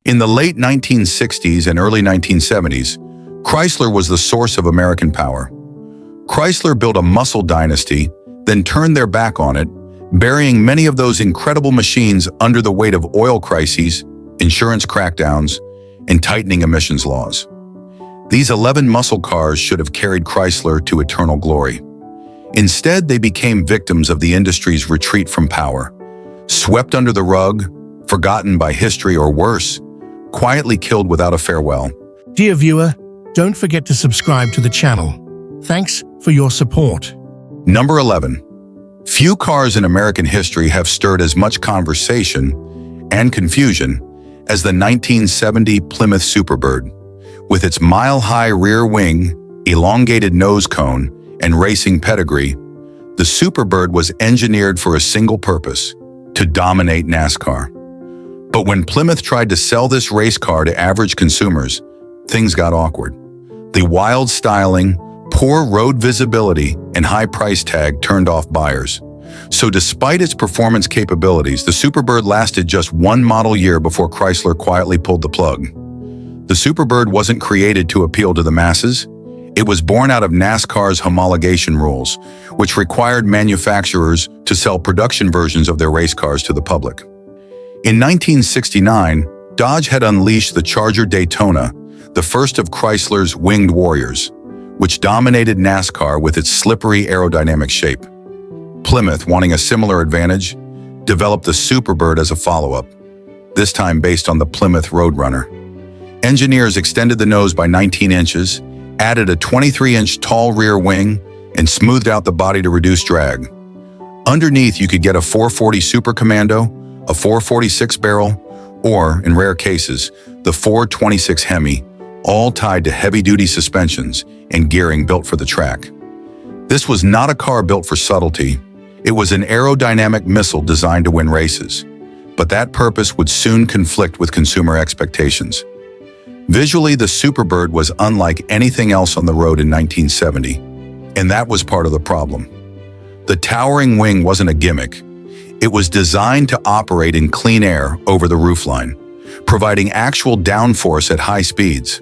In the late 1960s and early 1970s, Chrysler was the source of American power. Chrysler built a muscle dynasty, then turned their back on it, burying many of those incredible machines under the weight of oil crises, insurance crackdowns, and tightening emissions laws. These 11 muscle cars should have carried Chrysler to eternal glory. Instead, they became victims of the industry's retreat from power, swept under the rug, forgotten by history, or worse, quietly killed without a farewell. Dear viewer, don't forget to subscribe to the channel. Thanks for your support. Number 11. Few cars in American history have stirred as much conversation and confusion as the 1970 Plymouth Superbird. With its mile-high rear wing, elongated nose cone, and racing pedigree, the Superbird was engineered for a single purpose: to dominate NASCAR. But when Plymouth tried to sell this race car to average consumers, things got awkward. The wild styling, poor road visibility, and high price tag turned off buyers. So despite its performance capabilities, the Superbird lasted just one model year before Chrysler quietly pulled the plug. The Superbird wasn't created to appeal to the masses. It was born out of NASCAR's homologation rules, which required manufacturers to sell production versions of their race cars to the public. In 1969, Dodge had unleashed the Charger Daytona, the first of Chrysler's winged warriors, which dominated NASCAR with its slippery aerodynamic shape. Plymouth, wanting a similar advantage, developed the Superbird as a follow-up, this time based on the Plymouth Roadrunner. Engineers extended the nose by 19 inches, added a 23-inch tall rear wing, and smoothed out the body to reduce drag. Underneath, you could get a 440 Super Commando, a 446 barrel, or, in rare cases, the 426 Hemi, all tied to heavy-duty suspensions and gearing built for the track. This was not a car built for subtlety. It was an aerodynamic missile designed to win races. But that purpose would soon conflict with consumer expectations. Visually, the Superbird was unlike anything else on the road in 1970, and that was part of the problem. The towering wing wasn't a gimmick. It was designed to operate in clean air over the roofline, providing actual downforce at high speeds.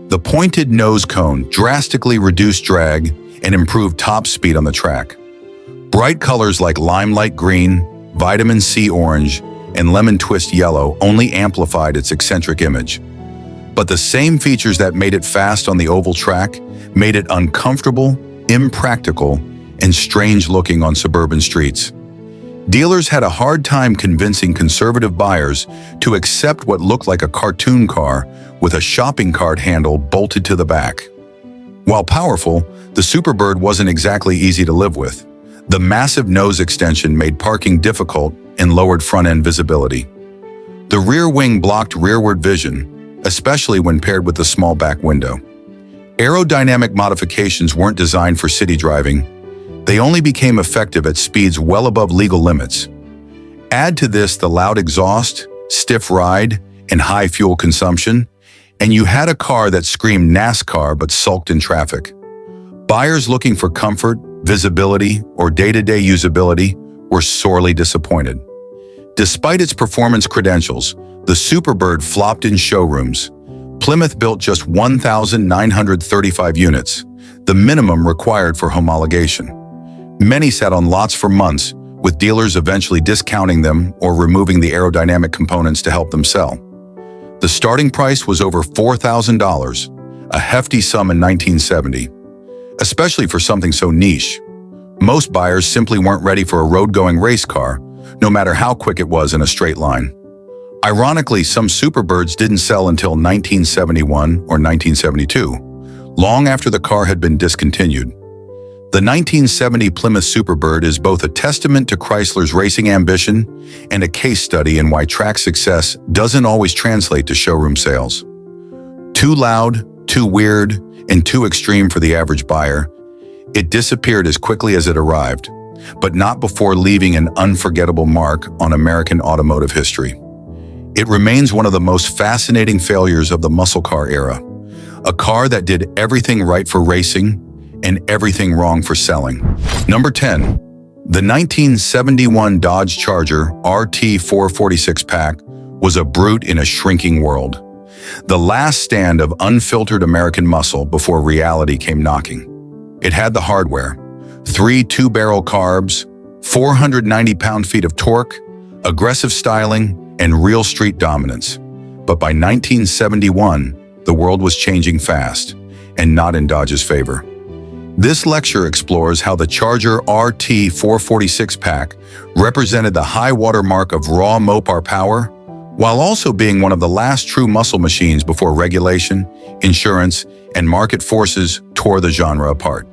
The pointed nose cone drastically reduced drag and improved top speed on the track. Bright colors like limelight green, vitamin C orange, and lemon twist yellow only amplified its eccentric image. But the same features that made it fast on the oval track made it uncomfortable, impractical, and strange-looking on suburban streets. Dealers had a hard time convincing conservative buyers to accept what looked like a cartoon car with a shopping cart handle bolted to the back. While powerful, the Superbird wasn't exactly easy to live with. The massive nose extension made parking difficult and lowered front-end visibility. The rear wing blocked rearward vision, especially when paired with the small back window. Aerodynamic modifications weren't designed for city driving. They only became effective at speeds well above legal limits. Add to this the loud exhaust, stiff ride, and high fuel consumption, and you had a car that screamed NASCAR but sulked in traffic. Buyers looking for comfort, visibility, or day-to-day usability were sorely disappointed. Despite its performance credentials, the Superbird flopped in showrooms. Plymouth built just 1,935 units, the minimum required for homologation. Many sat on lots for months, with dealers eventually discounting them or removing the aerodynamic components to help them sell. The starting price was over $4,000, a hefty sum in 1970, especially for something so niche. Most buyers simply weren't ready for a road-going race car, no matter how quick it was in a straight line. Ironically, some Superbirds didn't sell until 1971 or 1972, long after the car had been discontinued. The 1970 Plymouth Superbird is both a testament to Chrysler's racing ambition and a case study in why track success doesn't always translate to showroom sales. Too loud, too weird, and too extreme for the average buyer, it disappeared as quickly as it arrived, but not before leaving an unforgettable mark on American automotive history. It remains one of the most fascinating failures of the muscle car era, a car that did everything right for racing and everything wrong for selling. Number 10. The 1971 Dodge Charger RT 446 pack was a brute in a shrinking world. The last stand of unfiltered American muscle before reality came knocking. It had the hardware: 3 two-barrel carbs, 490 pound-feet of torque, aggressive styling, and real street dominance. But by 1971, the world was changing fast, and not in Dodge's favor. This lecture explores how the Charger RT 446 pack represented the high watermark of raw Mopar power, while also being one of the last true muscle machines before regulation, insurance, and market forces tore the genre apart.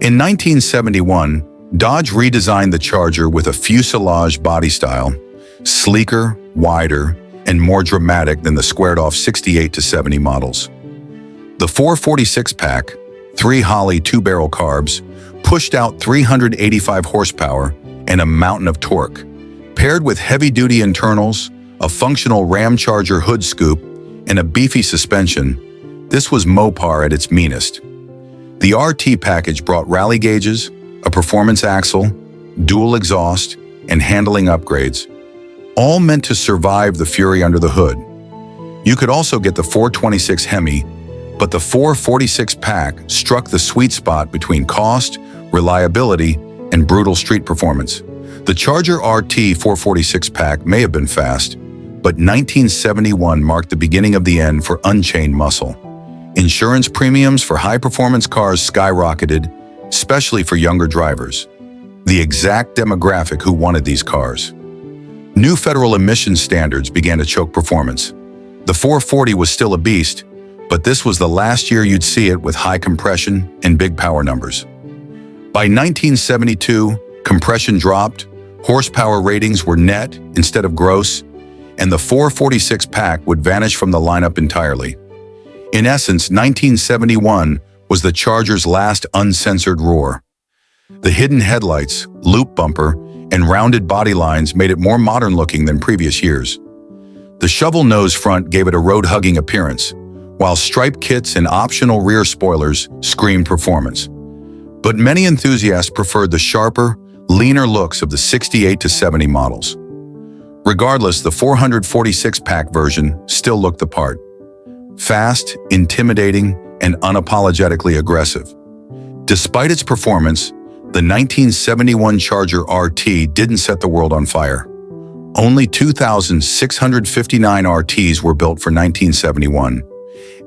In 1971, Dodge redesigned the Charger with a fuselage body style, sleeker, wider, and more dramatic than the squared-off 68 to 70 models. The 446 pack, 3 Holley two-barrel carbs, pushed out 385 horsepower and a mountain of torque. Paired with heavy-duty internals, a functional Ramcharger hood scoop, and a beefy suspension, this was Mopar at its meanest. The RT package brought rally gauges, a performance axle, dual exhaust, and handling upgrades, all meant to survive the fury under the hood. You could also get the 426 Hemi, but the 446 pack struck the sweet spot between cost, reliability, and brutal street performance. The Charger RT 446 pack may have been fast, but 1971 marked the beginning of the end for unchained muscle. Insurance premiums for high-performance cars skyrocketed, especially for younger drivers, the exact demographic who wanted these cars. New federal emissions standards began to choke performance. The 440 was still a beast, but this was the last year you'd see it with high compression and big power numbers. By 1972, compression dropped, horsepower ratings were net instead of gross, and the 446 pack would vanish from the lineup entirely. In essence, 1971 was the Charger's last uncensored roar. The hidden headlights, loop bumper, and rounded body lines made it more modern-looking than previous years. The shovel-nose front gave it a road-hugging appearance, while stripe kits and optional rear spoilers screamed performance. But many enthusiasts preferred the sharper, leaner looks of the 68 to 70 models. Regardless, the 446 pack version still looked the part. Fast, intimidating, and unapologetically aggressive. Despite its performance, the 1971 Charger RT didn't set the world on fire. Only 2,659 RTs were built for 1971,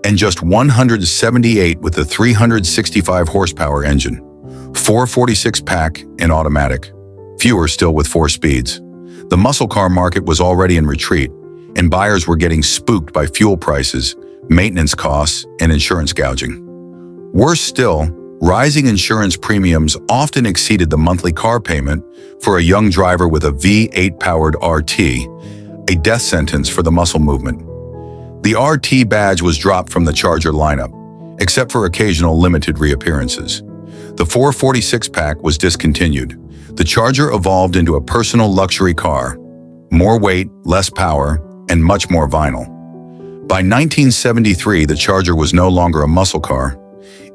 and just 178 with the 365 horsepower engine, 446 pack and automatic, fewer still with 4 speeds. The muscle car market was already in retreat, and buyers were getting spooked by fuel prices, maintenance costs, and insurance gouging. Worse still, rising insurance premiums often exceeded the monthly car payment for a young driver with a V8-powered RT, a death sentence for the muscle movement. The RT badge was dropped from the Charger lineup, except for occasional limited reappearances. The 446 pack was discontinued. The Charger evolved into a personal luxury car, more weight, less power, and much more vinyl. By 1973, the Charger was no longer a muscle car.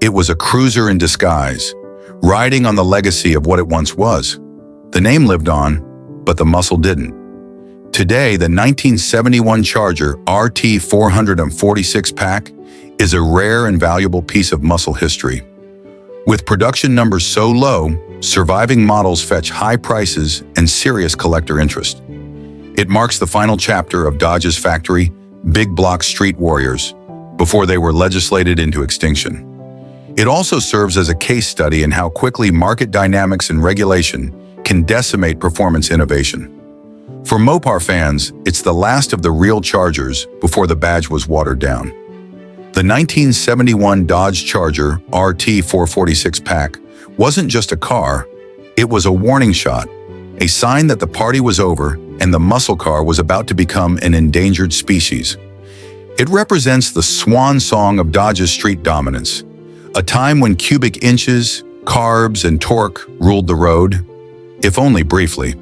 It was a cruiser in disguise, riding on the legacy of what it once was. The name lived on, but the muscle didn't. Today, the 1971 Charger RT 446 pack is a rare and valuable piece of muscle history. With production numbers so low, surviving models fetch high prices and serious collector interest. It marks the final chapter of Dodge's factory, big block street warriors, before they were legislated into extinction. It also serves as a case study in how quickly market dynamics and regulation can decimate performance innovation. For Mopar fans, it's the last of the real Chargers before the badge was watered down. The 1971 Dodge Charger RT 446 pack wasn't just a car, it was a warning shot, a sign that the party was over and the muscle car was about to become an endangered species. It represents the swan song of Dodge's street dominance, a time when cubic inches, carbs, and torque ruled the road, if only briefly.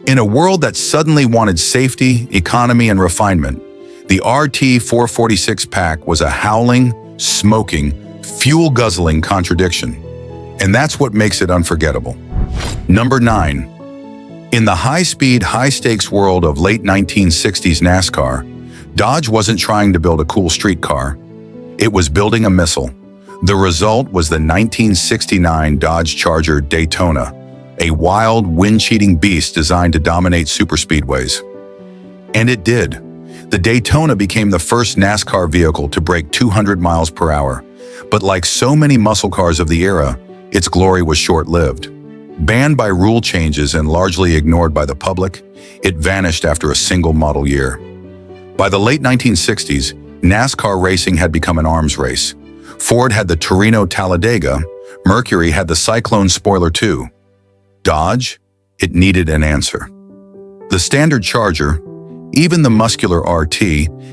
In a world that suddenly wanted safety, economy, and refinement, the RT 446 pack was a howling, smoking, fuel-guzzling contradiction. And that's what makes it unforgettable. Number 9. In the high-speed, high-stakes world of late 1960s NASCAR, Dodge wasn't trying to build a cool street car. It was building a missile. The result was the 1969 Dodge Charger Daytona, a wild, wind-cheating beast designed to dominate superspeedways. And it did. The Daytona became the first NASCAR vehicle to break 200 miles per hour. But like so many muscle cars of the era, its glory was short-lived. Banned by rule changes and largely ignored by the public, it vanished after a single model year. By the late 1960s, NASCAR racing had become an arms race. Ford had the Torino Talladega, Mercury had the Cyclone Spoiler 2. Dodge? It needed an answer. The standard Charger, even the muscular RT,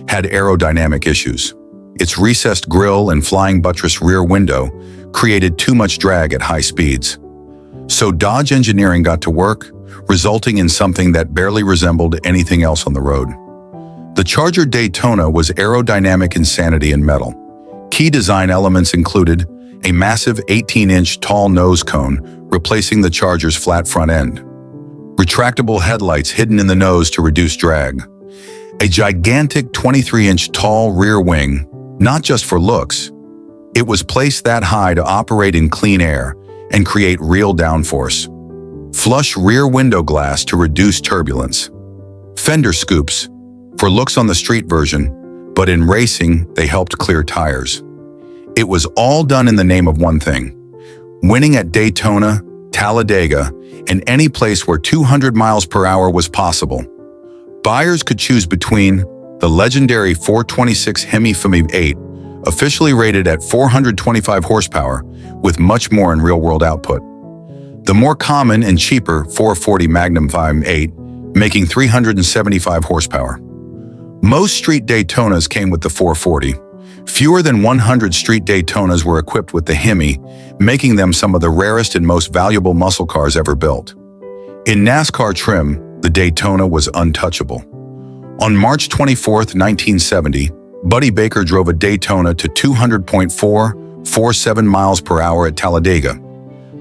had aerodynamic issues. Its recessed grille and flying buttress rear window created too much drag at high speeds. So Dodge engineering got to work, resulting in something that barely resembled anything else on the road. The Charger Daytona was aerodynamic insanity in metal. Key design elements included a massive 18-inch tall nose cone replacing the Charger's flat front end, retractable headlights hidden in the nose to reduce drag, a gigantic 23-inch tall rear wing, not just for looks. It was placed that high to operate in clean air and create real downforce. Flush rear window glass to reduce turbulence. Fender scoops, for looks on the street version, but in racing, they helped clear tires. It was all done in the name of one thing: winning at Daytona, Talladega, and any place where 200 miles per hour was possible. Buyers could choose between the legendary 426 Hemi Femi 8, officially rated at 425 horsepower, with much more in real-world output. The more common and cheaper 440 Magnum Femi 8, making 375 horsepower. Most street Daytonas came with the 440. Fewer than 100 street Daytonas were equipped with the Hemi, making them some of the rarest and most valuable muscle cars ever built. In NASCAR trim, the Daytona was untouchable. On March 24, 1970, Buddy Baker drove a Daytona to 200.447 miles per hour at Talladega,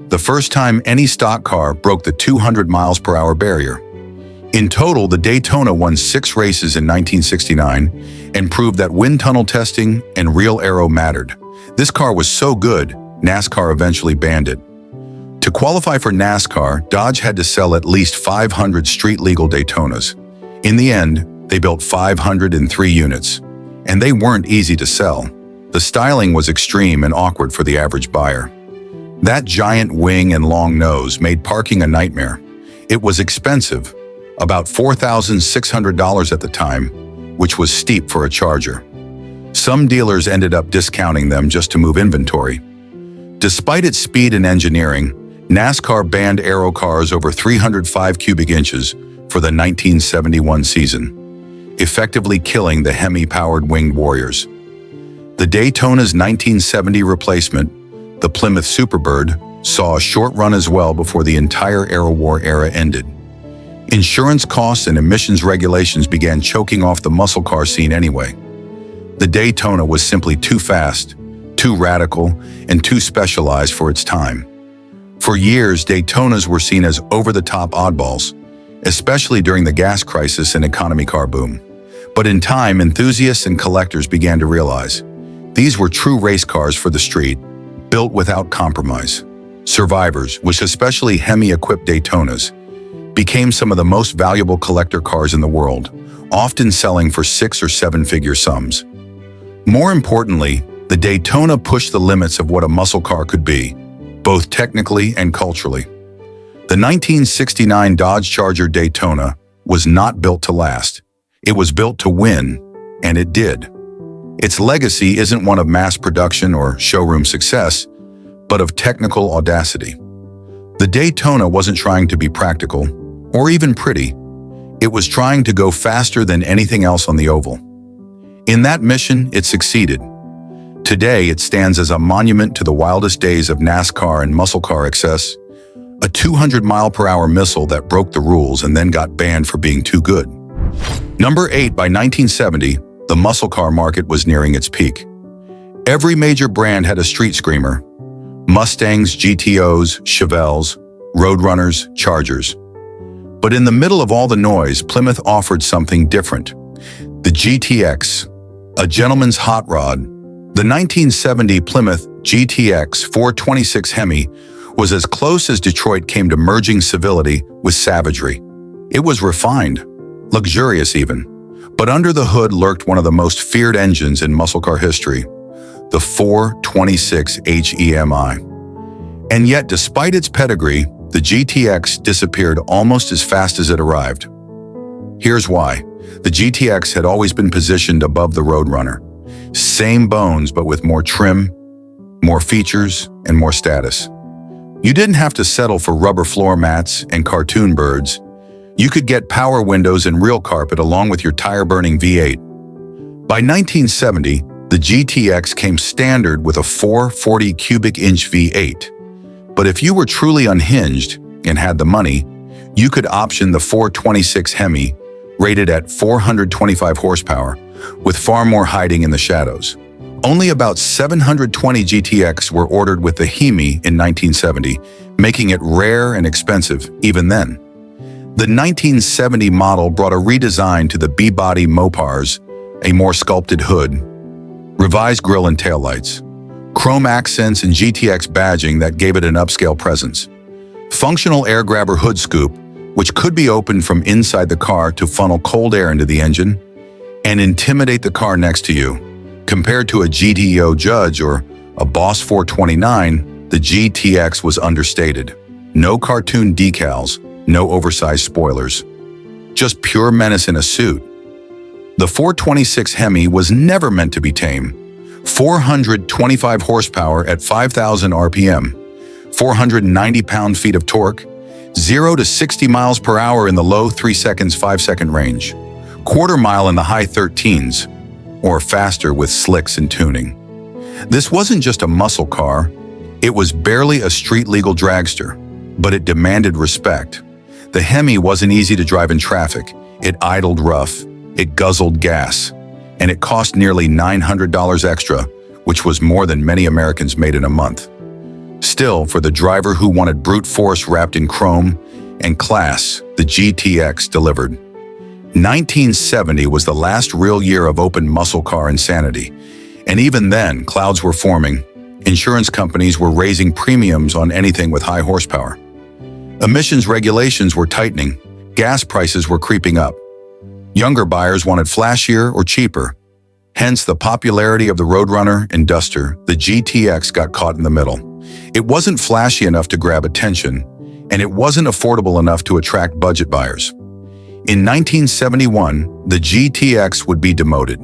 the first time any stock car broke the 200 miles per hour barrier. In total, the Daytona won 6 races in 1969 and proved that wind tunnel testing and real aero mattered. This car was so good, NASCAR eventually banned it. To qualify for NASCAR, Dodge had to sell at least 500 street-legal Daytonas. In the end, they built 503 units. And they weren't easy to sell. The styling was extreme and awkward for the average buyer. That giant wing and long nose made parking a nightmare. It was expensive, about $4,600 at the time, which was steep for a Charger. Some dealers ended up discounting them just to move inventory. Despite its speed and engineering, NASCAR banned aero cars over 305 cubic inches for the 1971 season, effectively killing the Hemi-powered winged warriors. The Daytona's 1970 replacement, the Plymouth Superbird, saw a short run as well before the entire Aero War era ended. Insurance costs and emissions regulations began choking off the muscle car scene anyway. The Daytona was simply too fast, too radical, and too specialized for its time. For years, Daytonas were seen as over-the-top oddballs, especially during the gas crisis and economy car boom. But in time, enthusiasts and collectors began to realize these were true race cars for the street, built without compromise. Survivors, which especially Hemi-equipped Daytonas, became some of the most valuable collector cars in the world, often selling for 6- or 7-figure sums. More importantly, the Daytona pushed the limits of what a muscle car could be, both technically and culturally. The 1969 Dodge Charger Daytona was not built to last. It was built to win, and it did. Its legacy isn't one of mass production or showroom success, but of technical audacity. The Daytona wasn't trying to be practical, or even pretty. It was trying to go faster than anything else on the oval. In that mission, it succeeded. Today, it stands as a monument to the wildest days of NASCAR and muscle car excess, a 200-mile-per-hour missile that broke the rules and then got banned for being too good. Number 8, by 1970, the muscle car market was nearing its peak. Every major brand had a street screamer: Mustangs, GTOs, Chevelles, Roadrunners, Chargers. But in the middle of all the noise, Plymouth offered something different. The GTX, a gentleman's hot rod. The 1970 Plymouth GTX 426 Hemi was as close as Detroit came to merging civility with savagery. It was refined, luxurious even, but under the hood lurked one of the most feared engines in muscle car history, the 426 HEMI. And yet, despite its pedigree, the GTX disappeared almost as fast as it arrived. Here's why. The GTX had always been positioned above the Roadrunner. Same bones, but with more trim, more features, and more status. You didn't have to settle for rubber floor mats and cartoon birds. You could get power windows and real carpet along with your tire-burning V8. By 1970, the GTX came standard with a 440 cubic inch V8. But if you were truly unhinged and had the money, you could option the 426 Hemi, rated at 425 horsepower, with far more hiding in the shadows. Only about 720 GTX were ordered with the Hemi in 1970, making it rare and expensive even then. The 1970 model brought a redesign to the B-body Mopars, a more sculpted hood, revised grille and taillights, chrome accents and GTX badging that gave it an upscale presence, functional air grabber hood scoop, which could be opened from inside the car to funnel cold air into the engine and intimidate the car next to you. Compared to a GTO Judge or a Boss 429, the GTX was understated. No cartoon decals, no oversized spoilers. Just pure menace in a suit. The 426 Hemi was never meant to be tame. 425 horsepower at 5,000 RPM, 490 pound-feet of torque, 0 to 60 miles per hour in the low 3 seconds 5 second range, quarter mile in the high 13s, or faster with slicks and tuning. This wasn't just a muscle car, it was barely a street-legal dragster, but it demanded respect. The Hemi wasn't easy to drive in traffic, it idled rough, it guzzled gas, and it cost nearly $900 extra, which was more than many Americans made in a month. Still, for the driver who wanted brute force wrapped in chrome and class, the GTX delivered. 1970 was the last real year of open muscle car insanity, and even then, clouds were forming. Insurance companies were raising premiums on anything with high horsepower. Emissions regulations were tightening, gas prices were creeping up. Younger buyers wanted flashier or cheaper. Hence, the popularity of the Roadrunner and Duster, the GTX got caught in the middle. It wasn't flashy enough to grab attention, and it wasn't affordable enough to attract budget buyers. In 1971, the GTX would be demoted,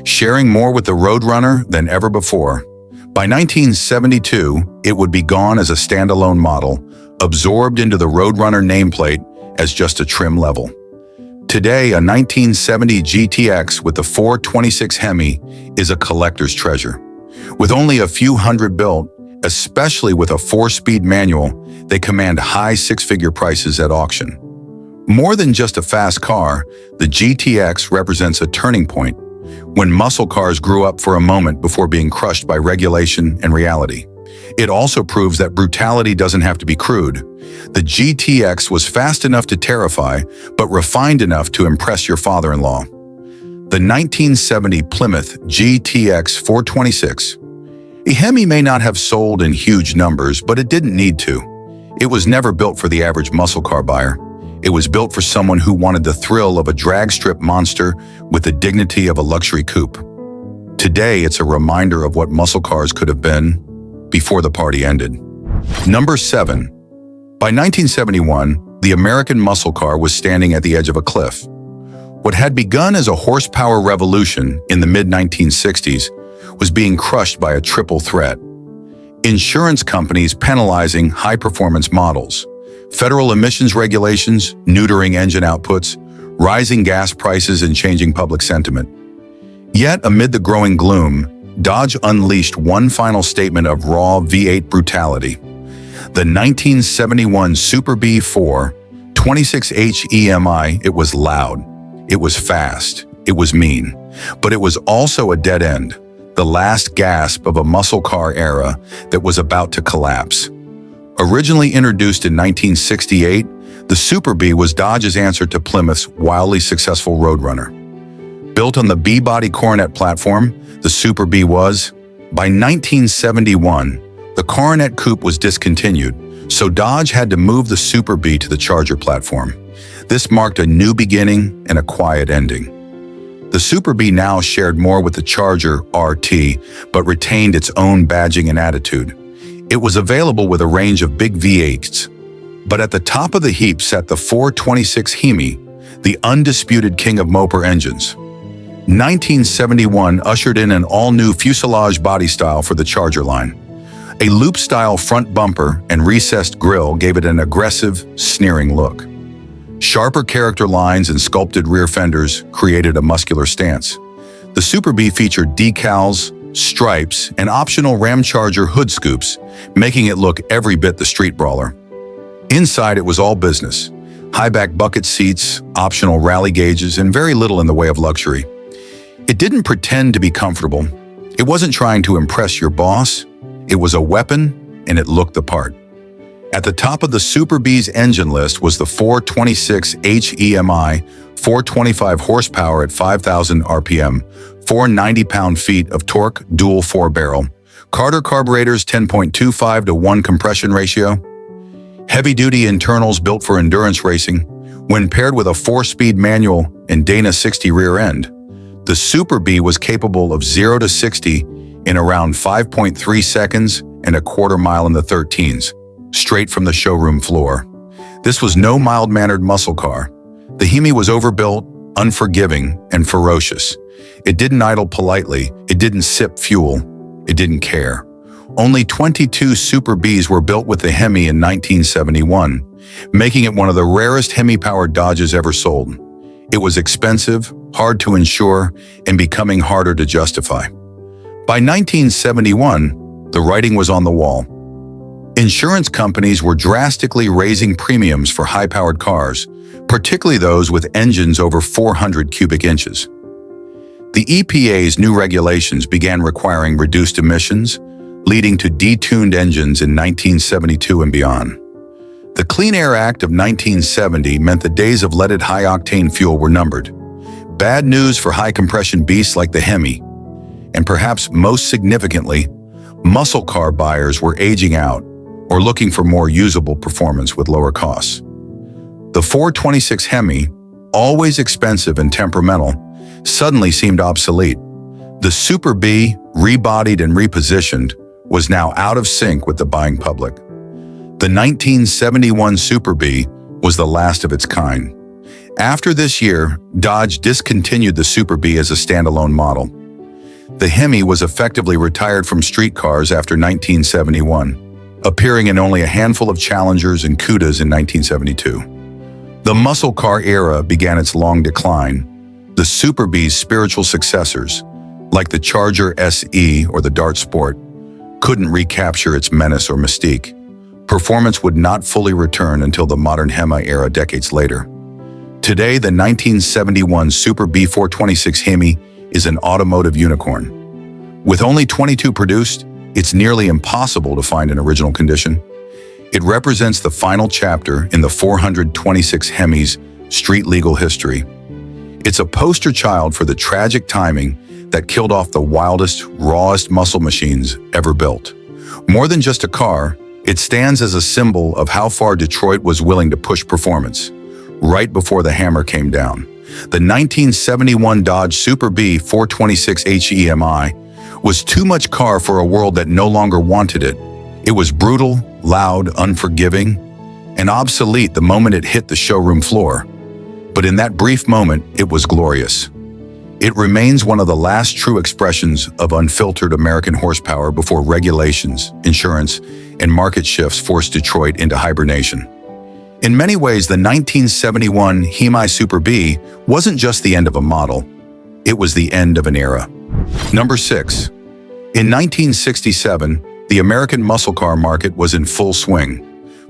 sharing more with the Roadrunner than ever before. By 1972, it would be gone as a standalone model, absorbed into the Roadrunner nameplate as just a trim level. Today, a 1970 GTX with the 426 Hemi is a collector's treasure. With only a few hundred built, especially with a 4-speed manual, they command high six-figure prices at auction. More than just a fast car, the GTX represents a turning point, when muscle cars grew up for a moment before being crushed by regulation and reality. It also proves that brutality doesn't have to be crude. The GTX was fast enough to terrify, but refined enough to impress your father-in-law. The 1970 Plymouth GTX 426. A Hemi may not have sold in huge numbers, but it didn't need to. It was never built for the average muscle car buyer. It was built for someone who wanted the thrill of a drag strip monster with the dignity of a luxury coupe. Today, it's a reminder of what muscle cars could have been before the party ended. Number 7. By 1971, the American muscle car was standing at the edge of a cliff. What had begun as a horsepower revolution in the mid-1960s was being crushed by a triple threat. Insurance companies penalizing high-performance models, federal emissions regulations, neutering engine outputs, rising gas prices, and changing public sentiment. Yet, amid the growing gloom, Dodge unleashed one final statement of raw V8 brutality. The 1971 Super B4 26H EMI, it was loud, it was fast, it was mean, but it was also a dead end, the last gasp of a muscle car era that was about to collapse. Originally introduced in 1968, The Super Bee was Dodge's answer to Plymouth's wildly successful Roadrunner. Built on the B-body Coronet platform, the Super Bee was, by 1971, the Coronet coupe was discontinued, so Dodge had to move the Super Bee to the Charger platform. This marked a new beginning and a quiet ending. The Super Bee now shared more with the Charger RT, but retained its own badging and attitude. It was available with a range of big V8s, but at the top of the heap sat the 426 Hemi, the undisputed king of moper engines. 1971 ushered in an all-new fuselage body style for the Charger line. A loop-style front bumper and recessed grille gave it an aggressive, sneering look. Sharper character lines and sculpted rear fenders created a muscular stance. The Super Bee featured decals, stripes, and optional Ramcharger hood scoops, making it look every bit the street brawler. Inside, it was all business. High-back bucket seats, optional rally gauges, and very little in the way of luxury. It didn't pretend to be comfortable. It wasn't trying to impress your boss. It was a weapon, and it looked the part. At the top of the Super Bee's engine list was the 426 HEMI, 425 horsepower at 5,000 RPM, 490 pound-feet of torque, dual 4-barrel, Carter carburetors 10.25 to 1 compression ratio, heavy-duty internals built for endurance racing. When paired with a 4-speed manual and Dana 60 rear end, the Super Bee was capable of 0 to 60 in around 5.3 seconds and a quarter mile in the 13s, straight from the showroom floor. This was no mild-mannered muscle car. The Hemi was overbuilt, unforgiving, and ferocious. It didn't idle politely, it didn't sip fuel, it didn't care. Only 22 Super Bees were built with the Hemi in 1971, making it one of the rarest Hemi-powered Dodges ever sold. It was expensive, hard to insure, and becoming harder to justify. By 1971, the writing was on the wall. Insurance companies were drastically raising premiums for high-powered cars, particularly those with engines over 400 cubic inches. The EPA's new regulations began requiring reduced emissions, leading to detuned engines in 1972 and beyond. The Clean Air Act of 1970 meant the days of leaded high-octane fuel were numbered. Bad news for high-compression beasts like the Hemi. And perhaps most significantly, muscle car buyers were aging out or looking for more usable performance with lower costs. The 426 Hemi, always expensive and temperamental, suddenly seemed obsolete. The Super Bee, rebodied and repositioned, was now out of sync with the buying public. The 1971 Super Bee was the last of its kind. After this year, Dodge discontinued the Super Bee as a standalone model. The Hemi was effectively retired from street cars after 1971, appearing in only a handful of Challengers and Cudas in 1972. The muscle car era began its long decline. The Super Bee's spiritual successors, like the Charger SE or the Dart Sport, couldn't recapture its menace or mystique. Performance would not fully return until the modern Hemi era decades later. Today, the 1971 Super Bee 426 Hemi is an automotive unicorn. With only 22 produced, it's nearly impossible to find in original condition. It represents the final chapter in the 426 Hemi's street-legal history. It's a poster child for the tragic timing that killed off the wildest, rawest muscle machines ever built. More than just a car, it stands as a symbol of how far Detroit was willing to push performance, right before the hammer came down. The 1971 Dodge Super Bee 426 HEMI was too much car for a world that no longer wanted it. It was brutal, loud, unforgiving, and obsolete the moment it hit the showroom floor. But in that brief moment, it was glorious. It remains one of the last true expressions of unfiltered American horsepower before regulations, insurance, and market shifts forced Detroit into hibernation. In many ways, the 1971 Hemi Super Bee wasn't just the end of a model, it was the end of an era. Number 6. In 1967, the American muscle car market was in full swing.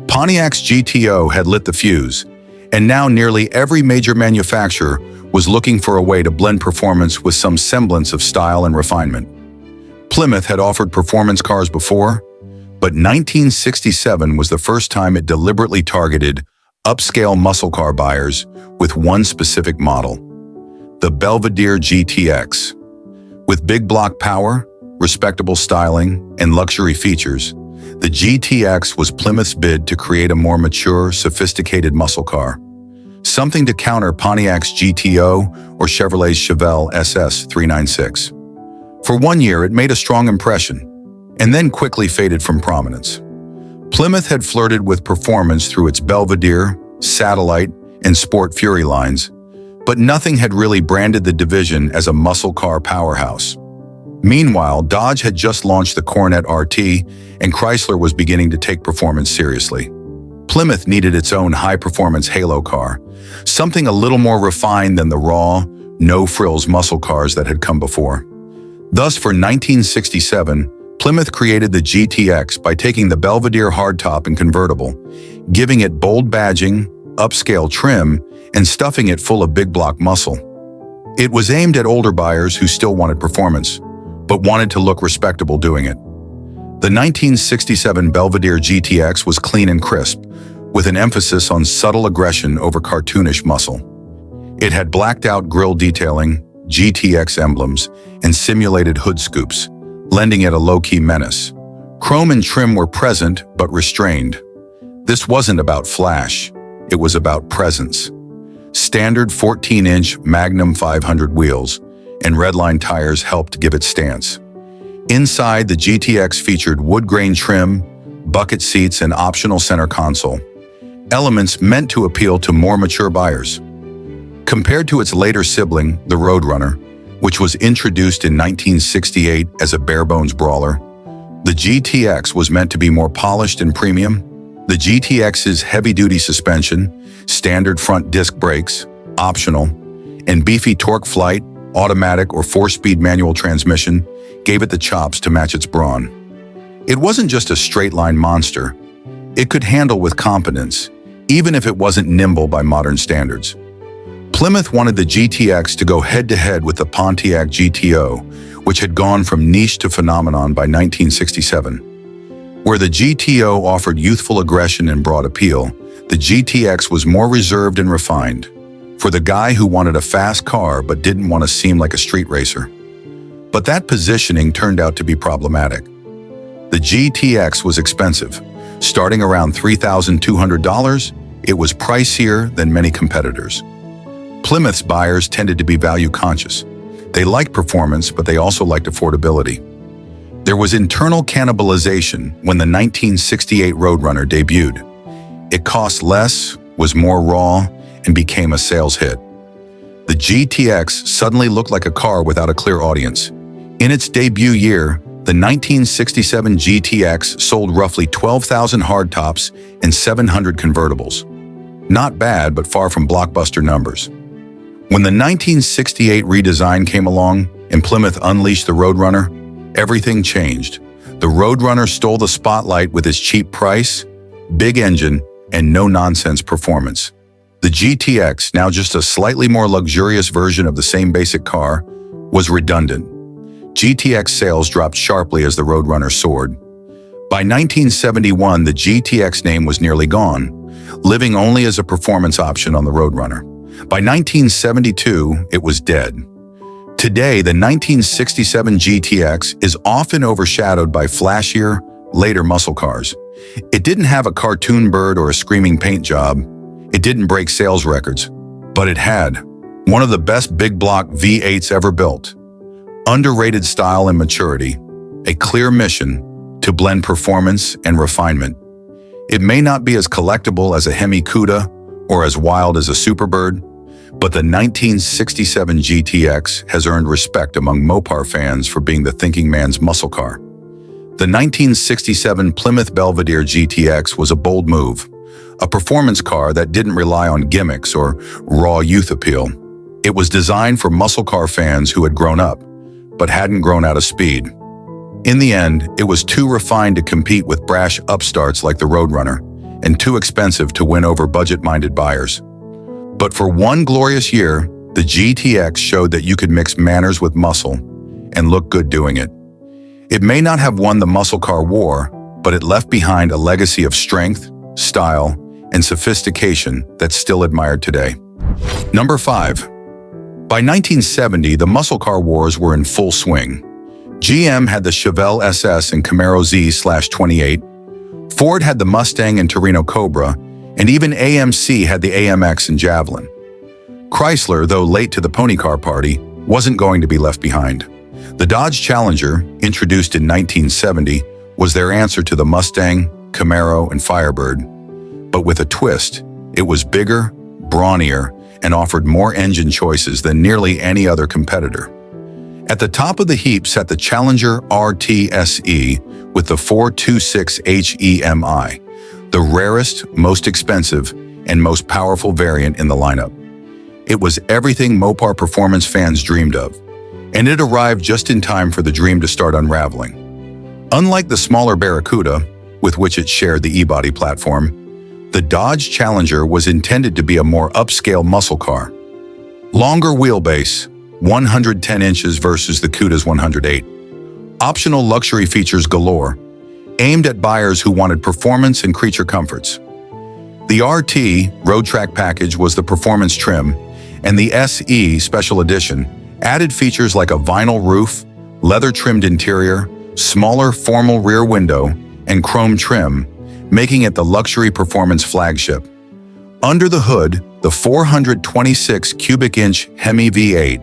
Pontiac's GTO had lit the fuse, and now nearly every major manufacturer was looking for a way to blend performance with some semblance of style and refinement. Plymouth had offered performance cars before, but 1967 was the first time it deliberately targeted upscale muscle car buyers with one specific model, the Belvedere GTX. With big block power, respectable styling, and luxury features, the GTX was Plymouth's bid to create a more mature, sophisticated muscle car. Something to counter Pontiac's GTO or Chevrolet's Chevelle SS 396. For 1 year, it made a strong impression, and then quickly faded from prominence. Plymouth had flirted with performance through its Belvedere, Satellite, and Sport Fury lines, but nothing had really branded the division as a muscle car powerhouse. Meanwhile, Dodge had just launched the Coronet RT, and Chrysler was beginning to take performance seriously. Plymouth needed its own high-performance halo car, something a little more refined than the raw, no-frills muscle cars that had come before. Thus, for 1967, Plymouth created the GTX by taking the Belvedere hardtop and convertible, giving it bold badging, upscale trim, and stuffing it full of big block muscle. It was aimed at older buyers who still wanted performance, but wanted to look respectable doing it. The 1967 Belvedere GTX was clean and crisp, with an emphasis on subtle aggression over cartoonish muscle. It had blacked-out grille detailing, GTX emblems, and simulated hood scoops, lending it a low-key menace. Chrome and trim were present but restrained. This wasn't about flash, it was about presence. Standard 14-inch Magnum 500 wheels and redline tires helped give it stance. Inside, the GTX featured wood grain trim, bucket seats, and optional center console, elements meant to appeal to more mature buyers. Compared to its later sibling, the Roadrunner, which was introduced in 1968 as a bare-bones brawler, the GTX was meant to be more polished and premium. The GTX's heavy-duty suspension, standard front disc brakes, optional, and beefy torque flight, automatic or 4-speed manual transmission gave it the chops to match its brawn. It wasn't just a straight-line monster. It could handle with competence, even if it wasn't nimble by modern standards. Plymouth wanted the GTX to go head-to-head with the Pontiac GTO, which had gone from niche to phenomenon by 1967. Where the GTO offered youthful aggression and broad appeal, the GTX was more reserved and refined, for the guy who wanted a fast car but didn't want to seem like a street racer. But that positioning turned out to be problematic. The GTX was expensive. Starting around $3,200, it was pricier than many competitors. Plymouth's buyers tended to be value-conscious. They liked performance, but they also liked affordability. There was internal cannibalization when the 1968 Roadrunner debuted. It cost less, was more raw, and became a sales hit. The GTX suddenly looked like a car without a clear audience. In its debut year, the 1967 GTX sold roughly 12,000 hardtops and 700 convertibles. Not bad, but far from blockbuster numbers. When the 1968 redesign came along and Plymouth unleashed the Roadrunner, everything changed. The Roadrunner stole the spotlight with its cheap price, big engine, and no-nonsense performance. The GTX, now just a slightly more luxurious version of the same basic car, was redundant. GTX sales dropped sharply as the Roadrunner soared. By 1971, the GTX name was nearly gone, living only as a performance option on the Roadrunner. By 1972, it was dead. Today, the 1967 GTX is often overshadowed by flashier, later muscle cars. It didn't have a cartoon bird or a screaming paint job. It didn't break sales records, but it had one of the best big block V8s ever built. Underrated style and maturity, a clear mission to blend performance and refinement. It may not be as collectible as a Hemi Cuda or as wild as a Superbird, but the 1967 GTX has earned respect among Mopar fans for being the thinking man's muscle car. The 1967 Plymouth Belvedere GTX was a bold move, a performance car that didn't rely on gimmicks or raw youth appeal. It was designed for muscle car fans who had grown up, but hadn't grown out of speed. In the end, it was too refined to compete with brash upstarts like the Roadrunner, and too expensive to win over budget-minded buyers. But for one glorious year, the GTX showed that you could mix manners with muscle and look good doing it. It may not have won the muscle car war, but it left behind a legacy of strength, style, and sophistication that's still admired today. Number 5. By 1970, the muscle car wars were in full swing. GM had the Chevelle SS and Camaro Z/28, Ford had the Mustang and Torino Cobra, and even AMC had the AMX and Javelin. Chrysler, though late to the pony car party, wasn't going to be left behind. The Dodge Challenger, introduced in 1970, was their answer to the Mustang, Camaro, and Firebird. But with a twist, it was bigger, brawnier, and offered more engine choices than nearly any other competitor. At the top of the heap sat the Challenger RT-SE with the 426 HEMI, the rarest, most expensive, and most powerful variant in the lineup. It was everything Mopar performance fans dreamed of, and it arrived just in time for the dream to start unraveling. Unlike the smaller Barracuda, with which it shared the e-body platform, the Dodge Challenger was intended to be a more upscale muscle car. Longer wheelbase, 110 inches versus the Cuda's 108. Optional luxury features galore, aimed at buyers who wanted performance and creature comforts. The RT Road Track package was the performance trim, and the SE Special Edition added features like a vinyl roof, leather-trimmed interior, smaller formal rear window, and chrome trim, making it the luxury performance flagship. Under the hood, the 426 cubic inch Hemi V8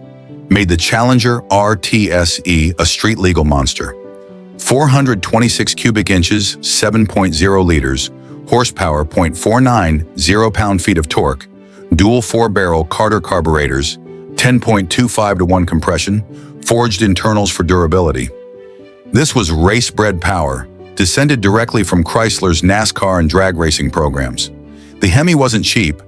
made the Challenger RT-SE a street-legal monster. 426 cubic inches, 7.0 liters, horsepower 0.49 pound-feet of torque, dual 4-barrel Carter carburetors, 10.25:1 compression, forged internals for durability. This was race-bred power, descended directly from Chrysler's NASCAR and drag racing programs. The Hemi wasn't cheap.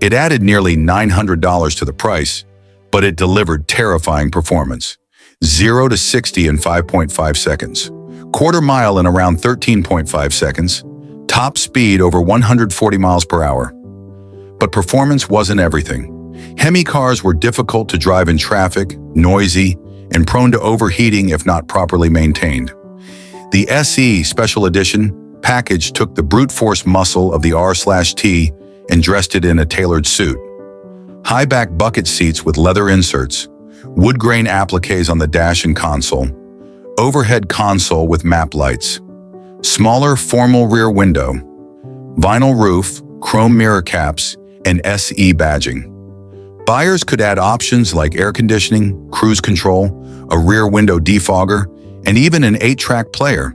It added nearly $900 to the price, but it delivered terrifying performance. 0 to 60 in 5.5 seconds, quarter mile in around 13.5 seconds, top speed over 140 miles per hour. But performance wasn't everything. Hemi cars were difficult to drive in traffic, noisy, and prone to overheating if not properly maintained. The SE Special Edition package took the brute force muscle of the R/T and dressed it in a tailored suit. High-back bucket seats with leather inserts, wood grain appliques on the dash and console, overhead console with map lights, smaller formal rear window, vinyl roof, chrome mirror caps, and SE badging. Buyers could add options like air conditioning, cruise control, a rear window defogger, and even an 8-track player,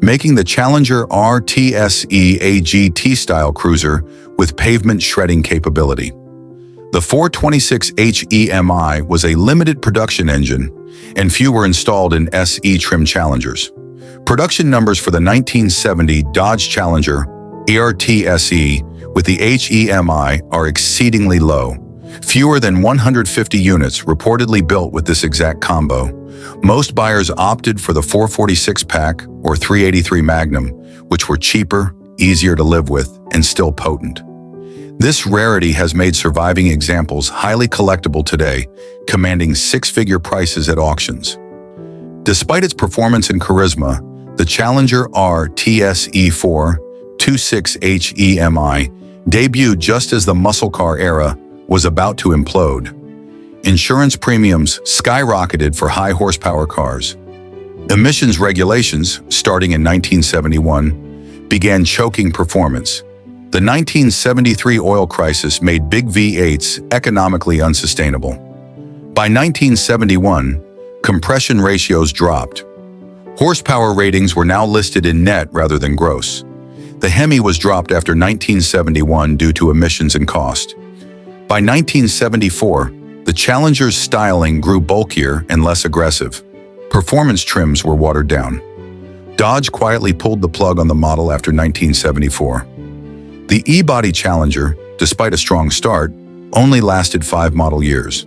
making the Challenger RT-SE a GT-style cruiser with pavement shredding capability. The 426 HEMI was a limited production engine, and few were installed in SE trim Challengers. Production numbers for the 1970 Dodge Challenger ERT-SE with the HEMI are exceedingly low. Fewer than 150 units reportedly built with this exact combo. Most buyers opted for the 446 pack or 383 Magnum, which were cheaper, easier to live with, and still potent. This rarity has made surviving examples highly collectible today, commanding six-figure prices at auctions. Despite its performance and charisma, the Challenger RT-SE4 26 HEMI debuted just as the muscle car era was about to implode. Insurance premiums skyrocketed for high-horsepower cars. Emissions regulations, starting in 1971, began choking performance. The 1973 oil crisis made big V8s economically unsustainable. By 1971, compression ratios dropped. Horsepower ratings were now listed in net rather than gross. The Hemi was dropped after 1971 due to emissions and cost. By 1974, the Challenger's styling grew bulkier and less aggressive. Performance trims were watered down. Dodge quietly pulled the plug on the model after 1974. The E-body Challenger, despite a strong start, only lasted 5 model years.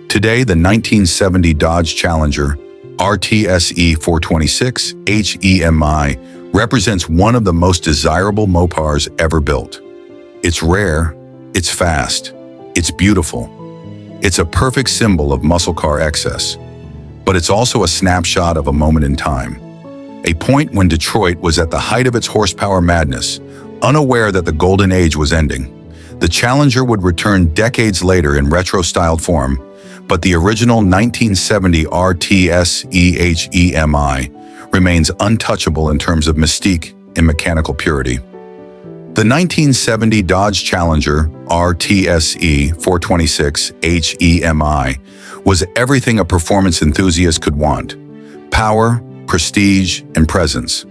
Today, the 1970 Dodge Challenger RT-SE 426 HEMI represents one of the most desirable Mopars ever built. It's rare, it's fast, it's beautiful. It's a perfect symbol of muscle car excess. But it's also a snapshot of a moment in time. A point when Detroit was at the height of its horsepower madness, unaware that the golden age was ending. The Challenger would return decades later in retro-styled form, but the original 1970 RTS EHEMI remains untouchable in terms of mystique and mechanical purity. The 1970 Dodge Challenger RTSE 426 HEMI was everything a performance enthusiast could want: power, prestige, and presence.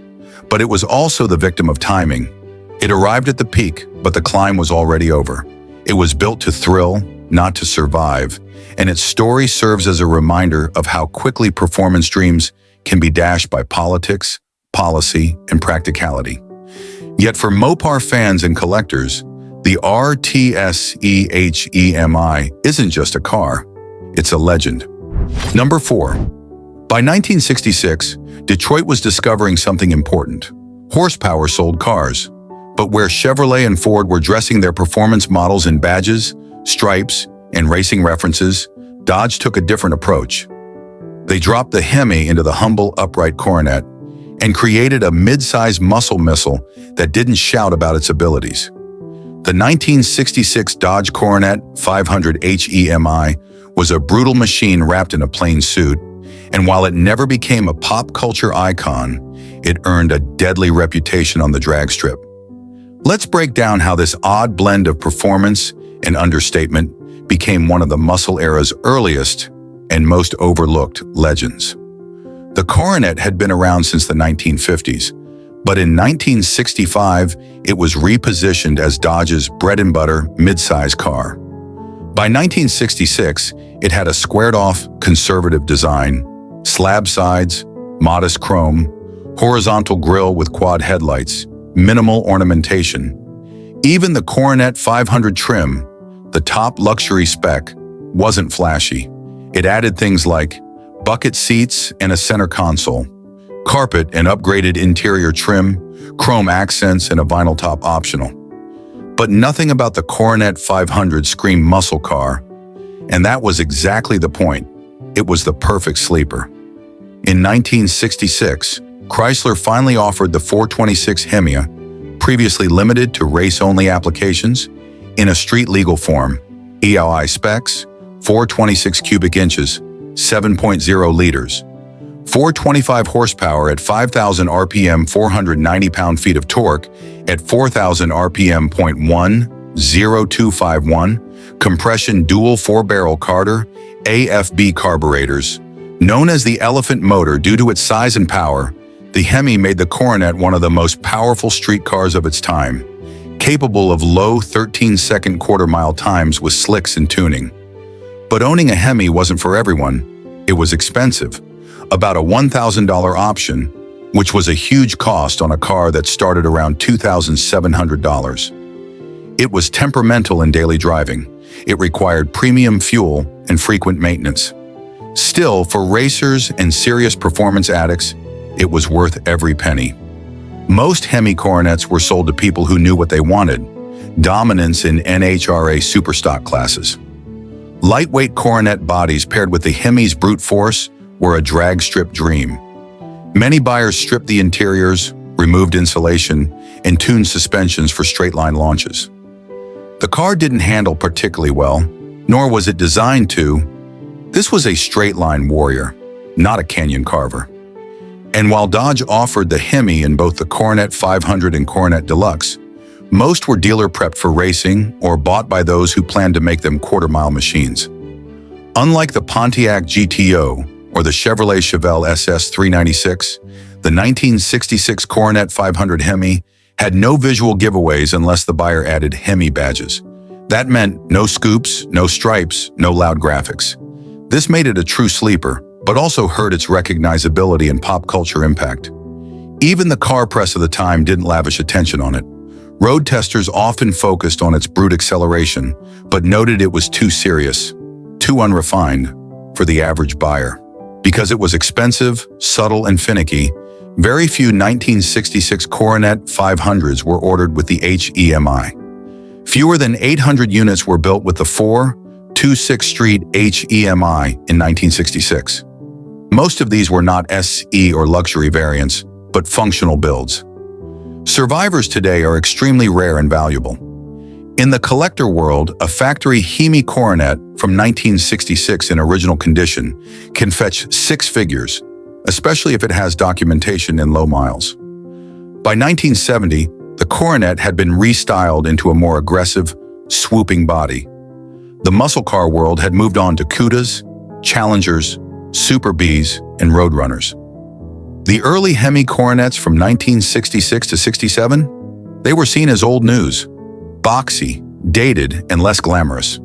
But it was also the victim of timing. It arrived at the peak, but the climb was already over. It was built to thrill, not to survive, and its story serves as a reminder of how quickly performance dreams can be dashed by politics, policy, and practicality. Yet for Mopar fans and collectors, the RTSE-HEMI isn't just a car, it's a legend. Number 4. By 1966, Detroit was discovering something important. Horsepower sold cars. But where Chevrolet and Ford were dressing their performance models in badges, stripes, and racing references, Dodge took a different approach. They dropped the Hemi into the humble, upright Coronet and created a mid-sized muscle missile that didn't shout about its abilities. The 1966 Dodge Coronet 500 HEMI was a brutal machine wrapped in a plain suit, and while it never became a pop culture icon, it earned a deadly reputation on the drag strip. Let's break down how this odd blend of performance and understatement became one of the muscle era's earliest and most overlooked legends. The Coronet had been around since the 1950s, but in 1965, it was repositioned as Dodge's bread-and-butter midsize car. By 1966, it had a squared-off, conservative design, slab sides, modest chrome, horizontal grille with quad headlights, minimal ornamentation. Even the Coronet 500 trim, the top luxury spec, wasn't flashy. It added things like bucket seats and a center console, carpet and upgraded interior trim, chrome accents and a vinyl top optional. But nothing about the Coronet 500 screamed muscle car, and that was exactly the point. It was the perfect sleeper. In 1966, Chrysler finally offered the 426 Hemi, previously limited to race-only applications, in a street-legal form. ELI specs, 426 cubic inches, 7.0 liters, 425 horsepower at 5,000 RPM, 490 pound-feet of torque at 4,000 RPM, .10251, compression dual 4-barrel Carter AFB carburetors. Known as the elephant motor due to its size and power, the Hemi made the Coronet one of the most powerful street cars of its time, capable of low 13-second quarter-mile times with slicks and tuning. But owning a Hemi wasn't for everyone. It was expensive, about a $1,000 option, which was a huge cost on a car that started around $2,700. It was temperamental in daily driving. It required premium fuel and frequent maintenance. Still, for racers and serious performance addicts, it was worth every penny. Most Hemi Coronets were sold to people who knew what they wanted: dominance in NHRA superstock classes. Lightweight Coronet bodies paired with the Hemi's brute force were a drag strip dream. Many buyers stripped the interiors, removed insulation, and tuned suspensions for straight-line launches. The car didn't handle particularly well, nor was it designed to. This was a straight-line warrior, not a canyon carver. And while Dodge offered the Hemi in both the Coronet 500 and Coronet Deluxe, most were dealer-prepped for racing or bought by those who planned to make them quarter-mile machines. Unlike the Pontiac GTO or the Chevrolet Chevelle SS 396, the 1966 Coronet 500 Hemi had no visual giveaways unless the buyer added Hemi badges. That meant no scoops, no stripes, no loud graphics. This made it a true sleeper, but also hurt its recognizability and pop culture impact. Even the car press of the time didn't lavish attention on it. Road testers often focused on its brute acceleration, but noted it was too serious, too unrefined for the average buyer. Because it was expensive, subtle, and finicky, very few 1966 Coronet 500s were ordered with the HEMI. Fewer than 800 units were built with the 426 Street HEMI in 1966. Most of these were not SE or luxury variants, but functional builds. Survivors today are extremely rare and valuable. In the collector world, a factory Hemi Coronet from 1966 in original condition can fetch six figures, especially if it has documentation in low miles. By 1970, the Coronet had been restyled into a more aggressive, swooping body. The muscle car world had moved on to Cudas, Challengers, Super Bs, and Roadrunners. The early Hemi Coronets from 1966 to 67, they were seen as old news, boxy, dated, and less glamorous.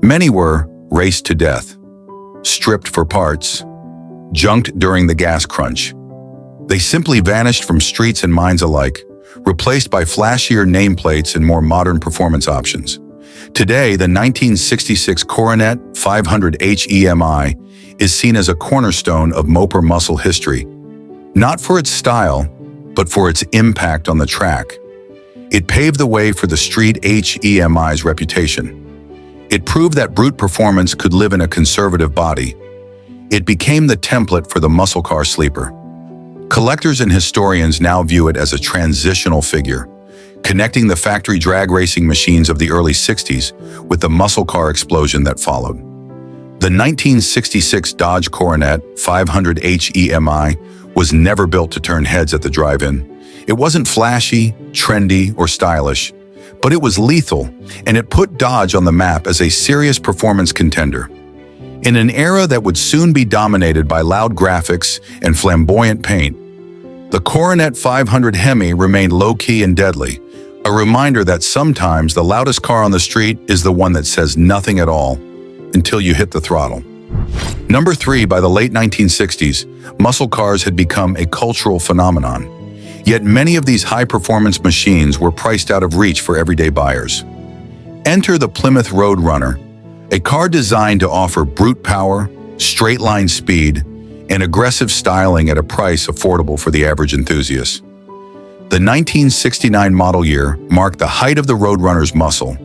Many were raced to death, stripped for parts, junked during the gas crunch. They simply vanished from streets and minds alike, replaced by flashier nameplates and more modern performance options. Today, the 1966 Coronet 500 HEMI is seen as a cornerstone of moper muscle history, not for its style, but for its impact on the track. It paved the way for the street HEMI's reputation. It proved that brute performance could live in a conservative body. It became the template for the muscle car sleeper. Collectors and historians now view it as a transitional figure, connecting the factory drag racing machines of the early 60s with the muscle car explosion that followed. The 1966 Dodge Coronet 500 HEMI was never built to turn heads at the drive-in. It wasn't flashy, trendy, or stylish, but it was lethal, and it put Dodge on the map as a serious performance contender. In an era that would soon be dominated by loud graphics and flamboyant paint, the Coronet 500 Hemi remained low-key and deadly, a reminder that sometimes the loudest car on the street is the one that says nothing at all until you hit the throttle. Number 3, by the late 1960s, muscle cars had become a cultural phenomenon. Yet many of these high-performance machines were priced out of reach for everyday buyers. Enter the Plymouth Roadrunner, a car designed to offer brute power, straight-line speed, and aggressive styling at a price affordable for the average enthusiast. The 1969 model year marked the height of the Roadrunner's muscle,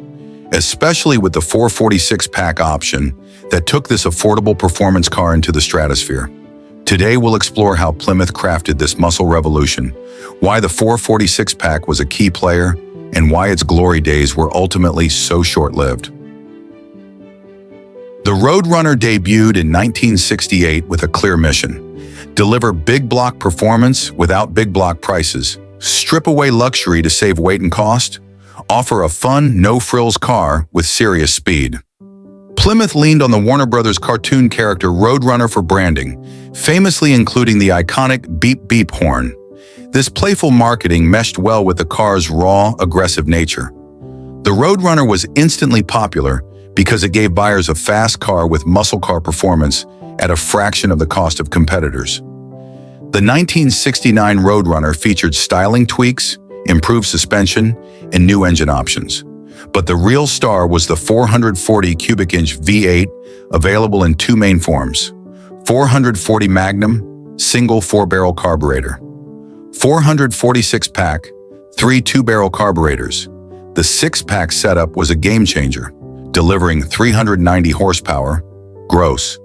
especially with the 446-pack option that took this affordable performance car into the stratosphere. Today, we'll explore how Plymouth crafted this muscle revolution, why the 446-pack was a key player, and why its glory days were ultimately so short-lived. The Roadrunner debuted in 1968 with a clear mission: deliver big block performance without big block prices, strip away luxury to save weight and cost, offer a fun, no-frills car with serious speed. Plymouth leaned on the Warner Brothers cartoon character Roadrunner for branding, famously including the iconic beep-beep horn. This playful marketing meshed well with the car's raw, aggressive nature. The Roadrunner was instantly popular because it gave buyers a fast car with muscle car performance at a fraction of the cost of competitors. The 1969 Roadrunner featured styling tweaks, improved suspension, and new engine options. But the real star was the 440 cubic inch V8, available in two main forms: 440 Magnum, single 4-barrel carburetor; 446-pack, 3 2-barrel carburetors. The 6-pack setup was a game changer, delivering 390 horsepower, gross,